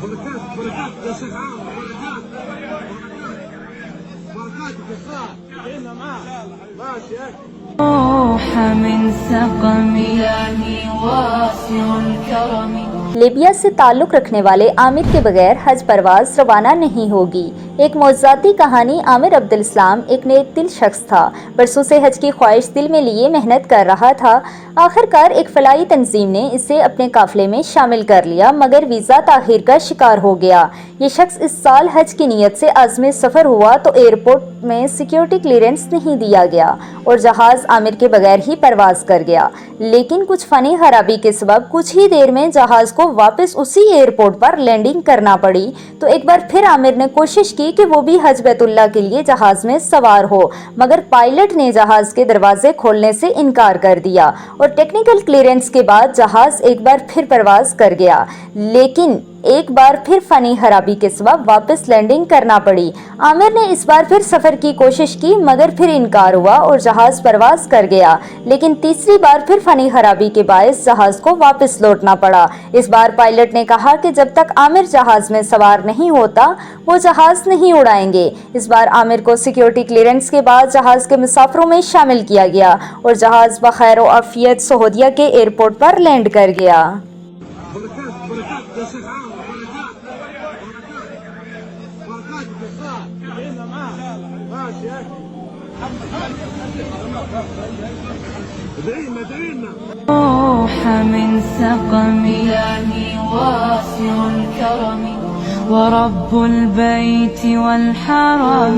بركات بركات يا شيخ عامر، بركات بركات بركات هنا ماشي روح من سقم إلهي واسع الكرم। लीबिया से ताल्लुक़ रखने वाले आमिर के बगैर हज परवाज रवाना नहीं होगी। एक मौज़ाती कहानी। आमिर अब्दुल इस्लाम एक नेक दिल शख्स था। बरसों से हज की ख्वाहिश दिल में लिए मेहनत कर रहा था। आखिरकार एक फलाई तंजीम ने इसे अपने काफ़िले में शामिल कर लिया, मगर वीज़ा ताख़ीर का शिकार हो गया। ये शख्स इस साल हज की नीयत से आज़म सफ़र हुआ तो एयरपोर्ट में सिक्योरिटी क्लियरेंस नहीं दिया गया और जहाज़ आमिर के बगैर ही परवाज कर गया। लेकिन कुछ फ़नी खराबी के सबब कुछ ही देर में जहाज़ को वापस उसी एयरपोर्ट पर लैंडिंग करना पड़ी। तो एक बार फिर आमिर ने कोशिश की कि वो भी हज बैतुल्लाह के लिए जहाज़ में सवार हो, मगर पायलट ने जहाज़ के दरवाजे खोलने से इनकार कर दिया और टेक्निकल क्लियरेंस के बाद जहाज़ एक बार फिर परवाज कर गया। लेकिन एक बार फिर फनी खराबी के सबब वापस लैंडिंग करना पड़ी। आमिर ने इस बार फिर सफ़र की कोशिश की, मगर फिर इनकार हुआ और जहाज़ परवाज कर गया। लेकिन तीसरी बार फिर फनी खराबी के बायस जहाज़ को वापस लौटना पड़ा। इस बार पायलट ने कहा कि जब तक आमिर जहाज़ में सवार नहीं होता वो जहाज़ नहीं उड़ाएंगे। इस बार आमिर को सिक्योरिटी क्लियरेंस के बाद जहाज़ के मुसाफिरों में शामिल किया गया और जहाज़ बखैर व आफियत सऊदीया के एयरपोर्ट पर लैंड कर गया। بركات بركات يا شيخ عامر، بركات بركات بركات هنا ماشي ادعينا روح من سقم إلهي واسع الكرم ورب البيت والحرم.